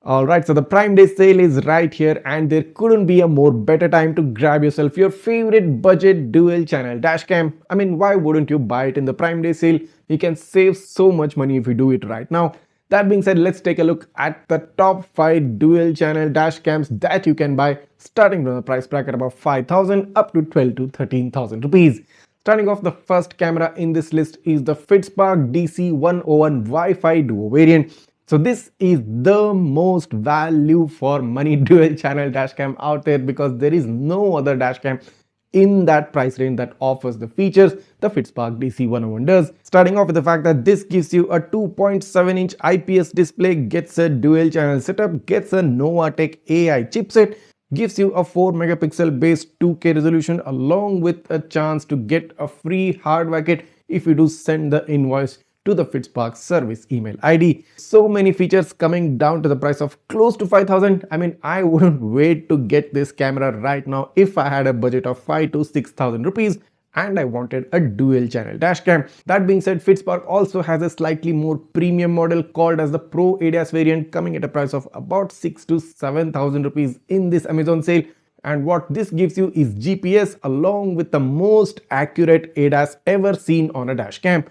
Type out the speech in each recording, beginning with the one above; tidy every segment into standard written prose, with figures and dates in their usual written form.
Alright, so the Prime Day sale is right here and there couldn't be a more better time to grab yourself your favorite budget dual channel dashcam. I mean, why wouldn't you buy it in the Prime Day sale? You can save so much money if you do it right now. That being said, let's take a look at the top 5 dual channel dashcams that you can buy, starting from the price bracket about 5,000 up to 12 to 13,000 rupees. Starting off, the first camera in this list is the Fitspark DC 101 Wi-Fi Duo variant. So this is the most value for money dual channel dashcam out there because there is no other dashcam in that price range that offers the features the Fitspark DC 101 does. Starting off with the fact that this gives you a 2.7-inch IPS display, gets a dual channel setup, gets a Novatech AI chipset, gives you a 4 megapixel base 2K resolution along with a chance to get a free hardware kit if you do send the invoice to the Fitspark service email ID. So many features coming down to the price of close to 5,000. I mean, I wouldn't wait to get this camera right now if I had a budget of 5 to 6,000 rupees and I wanted a dual channel dashcam. That being said, Fitspark also has a slightly more premium model called as the Pro ADAS variant, coming at a price of about 6 to 7,000 rupees in this Amazon sale. And what this gives you is GPS along with the most accurate ADAS ever seen on a dashcam.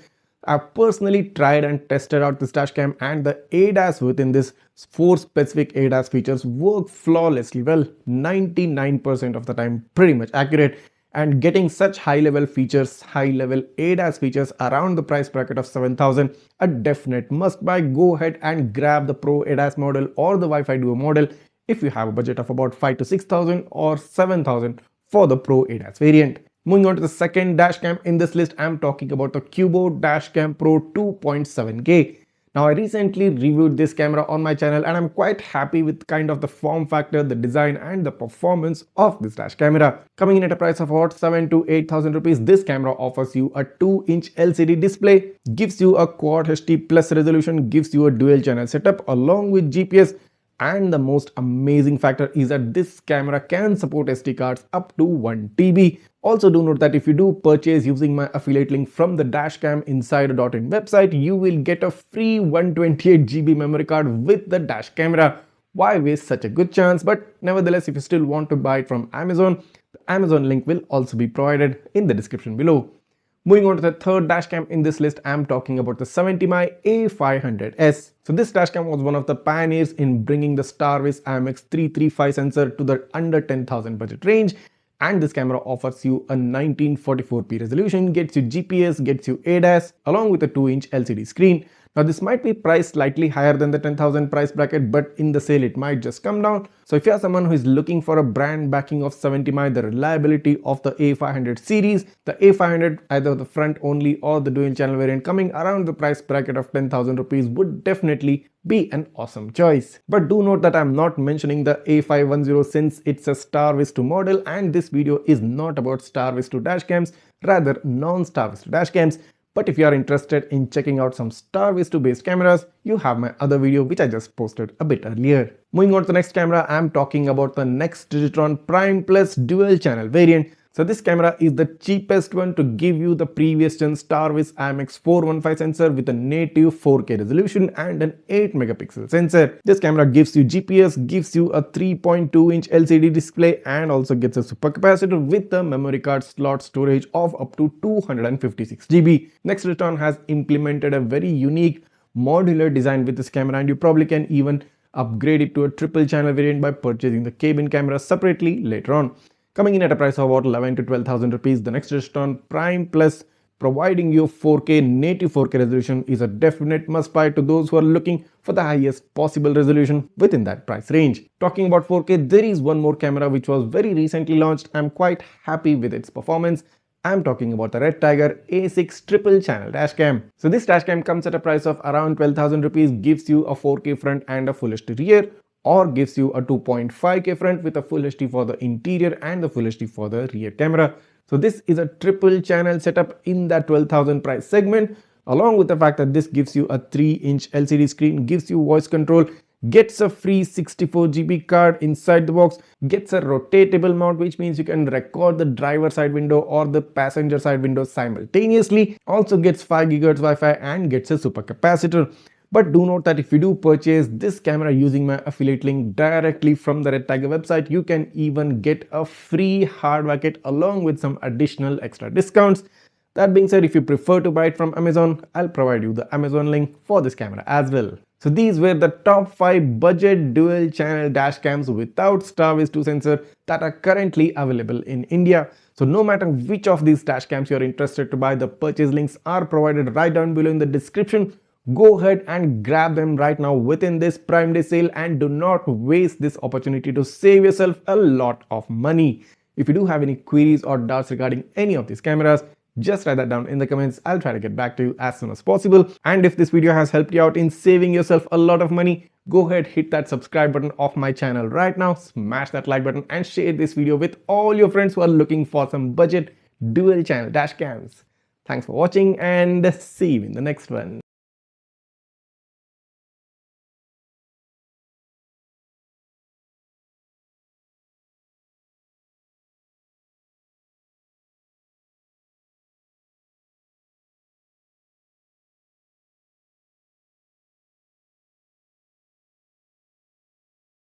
I've personally tried and tested out this dashcam and the ADAS within this 4 specific ADAS features work flawlessly well, 99% of the time pretty much accurate, and getting such high level features, high level ADAS features around the price bracket of 7,000, a definite must buy. Go ahead and grab the Pro ADAS model or the Wi-Fi Duo model if you have a budget of about 5 to 6,000 or 7,000 for the Pro ADAS variant. Moving on to the second dashcam in this list, I'm talking about the QUBO Dashcam Pro 2.7K. Now, I recently reviewed this camera on my channel and I'm quite happy with kind of the form factor, the design and the performance of this dash camera. Coming in at a price of about 7 to 8,000 rupees, this camera offers you a 2-inch LCD display, gives you a Quad HD Plus resolution, gives you a dual channel setup along with GPS. And the most amazing factor is that this camera can support SD cards up to 1 TB. Also do note that if you do purchase using my affiliate link from the dashcaminsider.in website, you will get a free 128 GB memory card with the dash camera. Why waste such a good chance? But nevertheless, if you still want to buy it from Amazon, the Amazon link will also be provided in the description below. Moving on to the third dashcam in this list, I'm talking about the 70mm A500S. So this dashcam was one of the pioneers in bringing the Starvis IMX335 sensor to the under 10,000 budget range. And this camera offers you a 1944p resolution, gets you GPS, gets you ADAS, along with a 2-inch LCD screen. Now this might be priced slightly higher than the 10,000 price bracket, but in the sale it might just come down. So if you are someone who is looking for a brand backing of 70mm, the reliability of the A500 series, the A500, either the front only or the dual channel variant coming around the price bracket of 10,000 rupees would definitely be an awesome choice. But do note that I'm not mentioning the A510 since it's a Starvis 2 model and this video is not about Starvis 2 dashcams, rather non-Starvis 2 dashcams. But if you are interested in checking out some Starvis 2 based cameras, you have my other video which I just posted a bit earlier. Moving on to the next camera, I'm talking about the Nexdigitron Prime Plus dual channel variant. So this camera is the cheapest one to give you the previous gen Starvis IMX415 sensor with a native 4K resolution and an 8 megapixel sensor. This camera gives you GPS, gives you a 3.2-inch LCD display and also gets a super capacitor with a memory card slot storage of up to 256 GB. Nexdigitron has implemented a very unique modular design with this camera and you probably can even upgrade it to a triple channel variant by purchasing the cabin camera separately later on. Coming in at a price of about 11 to 12,000 rupees, the Nexdigitron Prime Plus providing you 4K native 4K resolution is a definite must buy to those who are looking for the highest possible resolution within that price range. Talking about 4K, there is one more camera which was very recently launched. I'm quite happy with its performance. I'm talking about the Redtiger A6 triple channel dashcam. So this dashcam comes at a price of around 12,000 rupees, gives you a 4K front and a Full HD rear, or gives you a 2.5K front with a Full HD for the interior and the Full HD for the rear camera. So this is a triple channel setup in that 12,000 price segment, along with the fact that this gives you a 3-inch LCD screen, gives you voice control, gets a free 64 GB card inside the box, gets a rotatable mount, which means you can record the driver side window or the passenger side window simultaneously, also gets 5 GHz Wi-Fi and gets a super capacitor. But do note that if you do purchase this camera using my affiliate link directly from the Redtiger website, you can even get a free hardware kit along with some additional extra discounts. That being said, if you prefer to buy it from Amazon, I'll provide you the Amazon link for this camera as well. So these were the top 5 budget dual channel dash cams without Starways 2 sensor that are currently available in India. So no matter which of these dash cams you're interested to buy, the purchase links are provided right down below in the description. Go ahead and grab them right now within this Prime Day sale and do not waste this opportunity to save yourself a lot of money. If you do have any queries or doubts regarding any of these cameras, just write that down in the comments. I'll try to get back to you as soon as possible. And if this video has helped you out in saving yourself a lot of money, go ahead, hit that subscribe button of my channel right now, smash that like button and share this video with all your friends who are looking for some budget dual channel dash cams. Thanks for watching and see you in the next one.